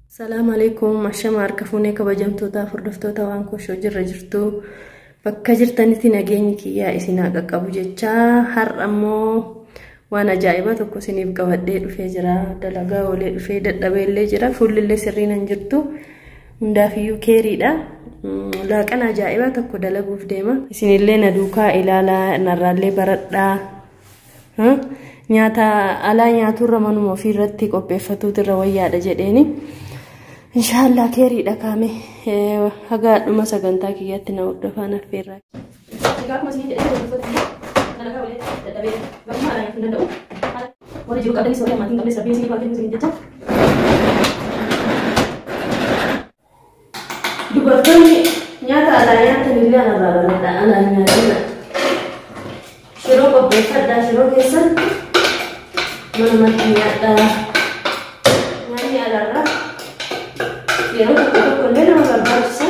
Assalamu alaikum. Ashama harkafuunee kabajamtoota furdiftoota waan koshoo jirra jirtu bakka jirtanitti nageenyi kiyyaa isin haa qaqqabu jechaa har'a ammoo waan ajaa'ibaa tokko isiniif qabadhee dhufee jira. Dalagaa olee dhufee dadhabeellee jira. Fuullillee sirriin hin jirtu. Hundaafiyyuu keeriidha. Laaqana ajaa'ibaa tokko dalaguuf deema. Isinillee na duukaa ilaalaa narraallee baradhaa. Nyaata alaa nyaaturra manuma ofiirratti qopheeffatuutu irra wayyaadha jedheeni. Inshallah keeriidha kaame haga dhuma sagantaa kiyyaatti na hordofaan affeerraa. Akkuma isin jedhee dalagaa olee dadhabee bakka alaa nyaachuu danda'u. Warri jiru qabdanis warri amaatiin qabnes rabbiin isinii baatee isin jecha. Dubartoonni nyaata alaa nyaatanillee anarraa baradhaa alaa nyaatanidha. Shiroo qopheeffadhaa shiroo keessan manumatti nyaadhaa. Nyaanni alaarraa yeroo tokko illee nama barbaachisa.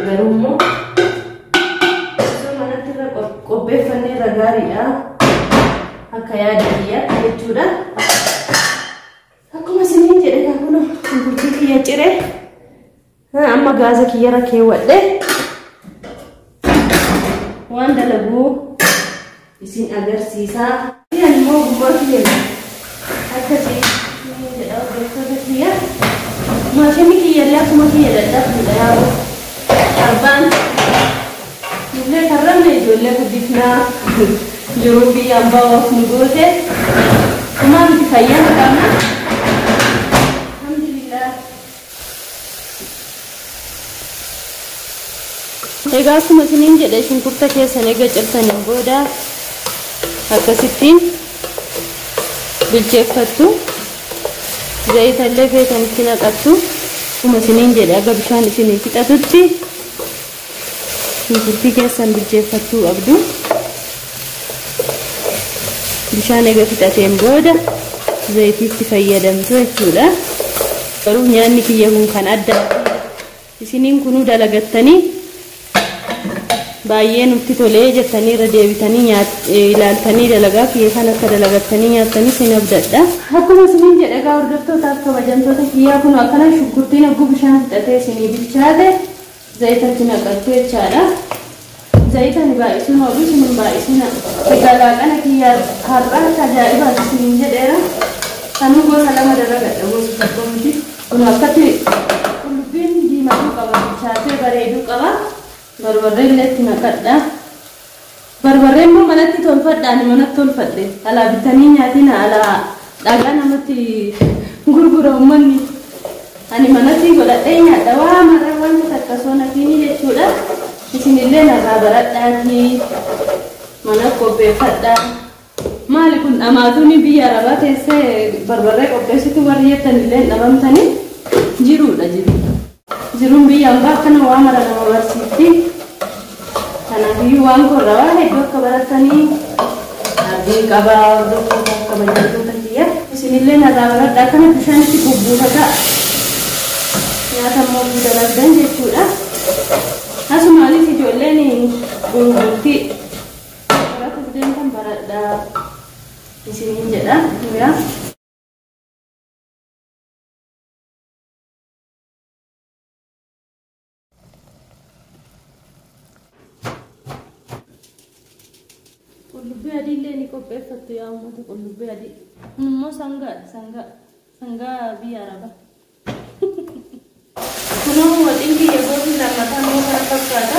Garuu immoo osoo manatti irra qopheeffannee irra gaariidha. Akka yaada kiyyaatti jechuudha. Akkuma isiniin jedhe kan kun shunkurtii kiyya ciree amma gaaza kiyyarra keewwadhe waan dalaguu isin agarsiisaa. Ani immoo gubbaa kiyya akkasii jedha hordoftoota kiyya. Maashini kiyyallee akkuma kiyya dadhabduudha yaa'u. Arbaan illee karramne ijoollee guddifnaa jiruu biyya ambaa of nu goote kumaan itti fayyaan qabna. Alhamdulillah. Egaa akkuma isiniin jedhe shunkurta keessan eega cirtaniin booda akkasittiin bilcheeffattu. Zayitallee feetanitti naqattu. Akkuma isiniin jedhe aga bishaan isinii fixatutti shunkurtii keessan bilcheeffattuu qabdu. Bishaan eega fixateen booda zayitiitti fayyadamtu jechuudha. Garuu nyaanni kiyya kun kan adda isiniin kunuu dalagattanii baay'ee nutti tolee jettanii irra deebitanii ilaaltanii dalagaa kiyya kan akka dalagattanii nyaattanii sin abdadha. Akkuma isiniin jedhe egaa hordoftootaaf kabajamtoota kiyyaa kun akkana shunkurtiin hogguu bishaan fixatee isinii bilchaate zayitatti naqattu jechaadha. Zayitani baay'isuun oolu isinin baay'isina. Egaa laaqana kiyyaa har'aa tajaajilaaf isiniin jedheera. Kanuu gosa lama dalagadha gosa tokko miti. Kun akkatti qullubbiin diimatuu qaba bilchaatee bareeduu qaba. Barbarree illee itti naqadha. Barbarree immoo manatti tolfadhaan manatti tolfadhe. Alaa bitanii nyaatina alaa dhagaa namatti gurgura uummanni. Ani manatti godhadhee nyaadha waa marra wanta takka soonatiin jechuudha. Isinillee narraa baradhaatii mana qopheeffadhaa. Maali kun dhamaatuuni biyya arabaa keessee barbarree qopheessitu warri jettanillee dhabamtanii jiruudha jiru. Jiruun biyya ambaa akkana waa mara nama barsiifti. Kanaafiyyuu waan korra waa hedduu akka baratanii abdiin qabaa hordoftoota kabajamtoota kiyya. Isinillee narraa baradhaa kana bishaanitti bubbuufata. Nyaata immoo dalagdan jechuudha. Asumaanis ijoolleen gurgurtii baratu deemtan baradhaa isiniin jedha. Qullubbii adiillee ni qopheeffattu yaa uummata qullubbii adii. Kun immoo sangaadha sangaa biyya arabaa. Kunoo waxiin kiyya gooti lammataan immoo kana fakkaata.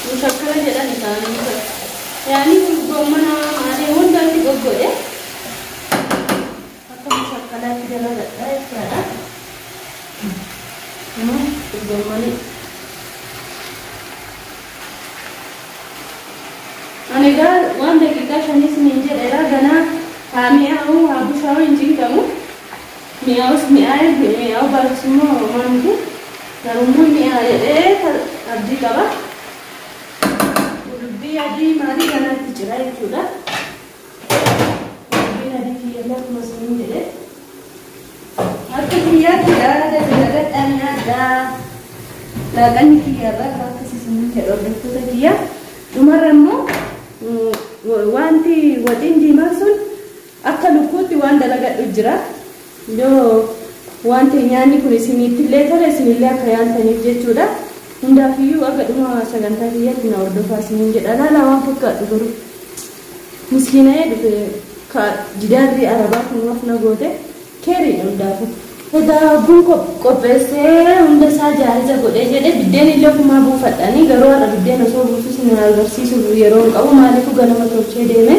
Mushakkala jedhan isaanii. Yaani gommana maatii hundaatti goggodhe. Akka mushakkalaatti dalagadha jechaadha. Gommani. Ani egaa waan daqiiqaa 5 isiniin jedheera ganaa haa mi'aawu haa bushaa'u hin cinqamu. Mi'aawus mi'aawu baasummoo maanti garummoo mi'aa jedhee abdii qaba. Qullubbii adii maalii ganaatti jira jechuudha. Qullubbii adii kiyyallee akkuma isiniin jedhe. Akka kiyyaatti dalagadhaan nyaadhaa. Laaqanni kiyyarraa akkasii isiniin jedhe hordoftoota kiyya. Dhumarra immoo wanti waxiin diimaa sun akka lukkuutti waan dalagadhu jira yoo wanti nyaanni kun isiniittillee tole isinillee akka yaantaniif jechuudha hundaafiyyuu akka dhuma sagantaa kiyyatti na hordofaa isiniin jedha laala waan fakkaatu garuu miskiina dhufe ka jidaarri arabaa kun wafna goote keeriidha hundaafu egaa bun qopheessee hunda isaa jaarisa godhee jedhe biddeen illee kumaa buufadhanii garuu har'a biddeen osoo buusus hin agarsiisu yeroo hin qabu maaliifuu ganama tolchee deeme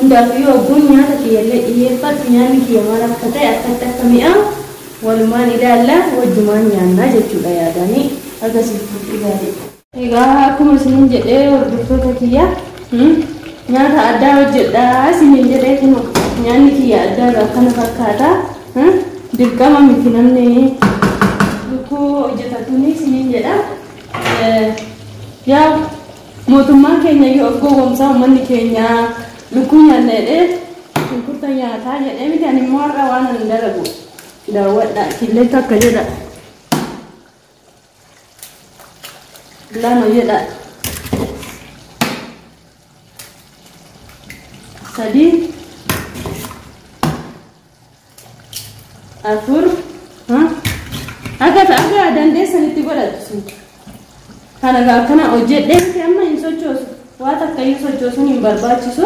hundaafiyyuu ogguun nyaata kiyyallee dhiyeeffatu nyaanni kiyya maal akka ta'e akkatti akka mi'aa walumaan ilaalla wajjumaan nyaannaa jechuudha yaadanii agarsiisuuf gaariidha. Egaa akkuma isiniin jedhee hordoftoota kiyya nyaata addaa hojjedhaa isiniin jedhee kun nyaanni kiyya addaa akkana fakkaata dirqama miti namni lukkuu hojjetatuuni isiniin jedha yaa mootummaan keenya yoo of gowwoomsaa uummanni keenya lukkuu nyaanna jedhee shunkurta nyaataa jedhee miti ani immoo har'a waan hin dalagu daawwadha killeetti akka jedha lama jedha sadii afur akka dandeessanitti godhatu kana akkana hojjedhee amma hin sochoosu waan akka hin sochoosuun hin barbaachisu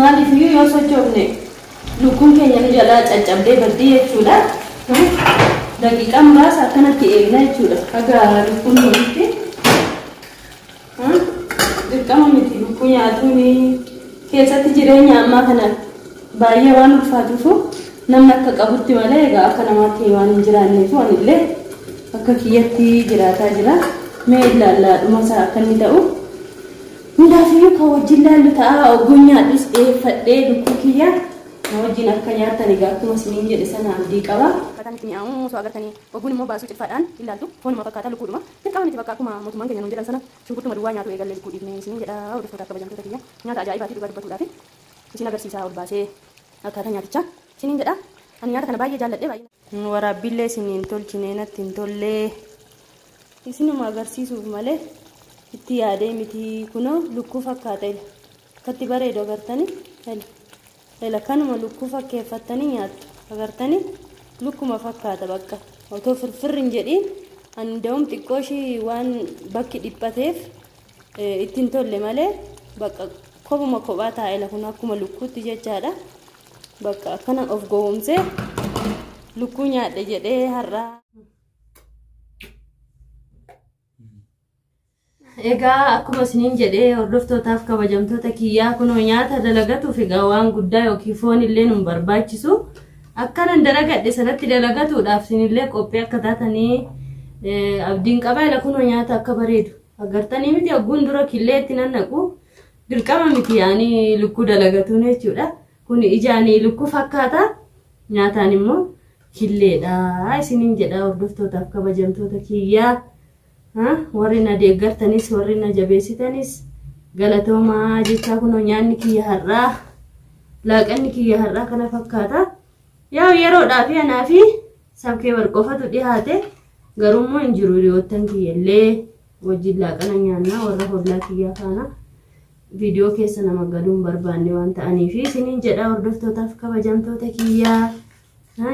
maaliif yoo sochoofne lukkuun keenya ni jalaa caccabdee baddii jechuudha daqiiqaa muraasa akkanatti eegna jechuudha haga lukkuun nuti dirqama miti lukkuu nyaatuun keessatti jireenya ammaa kana baay'ee waan ulfaatuufu namni akka qabutti malee egaa akka namaatti waan hin jiraanneef anillee akka kiyyatti jiraataa jira mee ilaallaa isaa akka inni ta'u hundaafiyyuu kan wajjin laallu ta'a ogguun nyaadhus dhiyeeffadhee lukkuu kiyya na wajjin akka nyaatan egaa akkuma isiniin jedhe sana abdii qaba. Akkaataan itti mi'aawu osoo agartanii ogguun immoo baasuu cilfaadhaan ilaaltu foonuma fakkaata lukkuudhuma dirqama miti bakka akkuma mootummaan keenya nuun jedhan sana shunkurtuma duwwaa nyaatu eegallee lukkuu dhiifnee isiniin jedha hordoftoota akka kabajamtoota kiyya nyaata ajaa'ibaatii dhugaa dubbatuudhaaf isin agarsiisaa ol baasee akkaataa nyaatichaa isiniin jedha ani nyaata kana baay'ee jaalladhe baay'ee waraabbiillee isiniin tolchinee natti hin tollee isinuma agarsiisuuf malee itti yaadee miti kunoo lukkuu fakkaata akkatti bareedu agartanii ela kanuma lukkuu fakkeeffattanii nyaattu agartanii lukkuma fakkaata bakka otoo firfirri hin jedhiin anda'um xiqqooshii waan bakki dhiphateef ittiin tolle malee bakka kopuma kophaa taa'ela kun akkuma lukkuutti jechaadha bakka akkana of gowwoomsee lukkuu nyaadhe jedhee har'aa. Egaa akkuma isiniin jedhee hordoftootaaf kabajamtoota kiyyaa kunoo nyaata dalagatuuf egaa waan guddaa yookiin foon illee nun barbaachisu akkanan dalagadhe sanatti dalagatuudhaaf isinillee qophii akka taatanii abdiin qaba ila kunoo nyaata akka bareedu agartanii miti ogguun dura killeetti nannaqu dirqama miti yaanii lukkuu dalagatuun jechuudha kun ijaanii lukkuu fakkaata nyaataan immoo killeedha isiniin jedha hordoftootaaf kabajamtoota kiyyaa. Warri na deeggartanis warri na jabeessitanis galatoomaa jechaa kunoo nyaanni kiyya har'aa laaqanni kiyya har'aa kana fakkaata yaa yeroodhaaf anaa fi sabkee warqofatu dhihaate garummoo hin jiru hiriyoottan kiyyallee wajjin laaqana nyaannaa warra hollaa kiyyaa faana viidiyoo keessa nama galuun barbaanne waan ta'aniif isiniin jedha hordoftootaaf kabajamtoota kiyyaa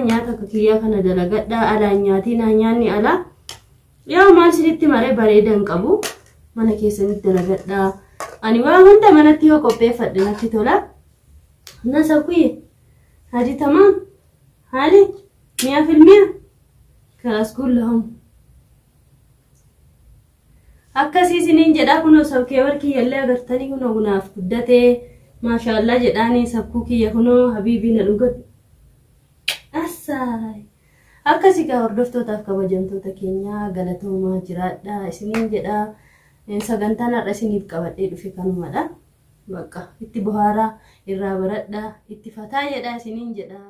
nyaata akka kiyyaa kana dalagadhaa alaan nyaatiin nyaanni alaa yaa maal sinitti maree bareedan qabu mana keessanitti dalagadhaa ani waa hunda manatti yoo qopheeffadhe natti tola nasa kuye hadi tamam hali 100% kaas kullahum akkasii isiniin jedhaa kunoo sabkee warki yallee agartanii kunoo gunaaf guddatee maashaallah jedhaanii sabkuu kiyya kunoo habiibii na dhugat assaay akkasigaa hordoftootaaf kabajamtoota keenyaa galatoomaa jiraadha isiniin jedha sagantaan har'a isiniif qabadhee dhufe kanumadha bakka itti bohaaraa irraa baradha itti fataa jedha isiniin jedha.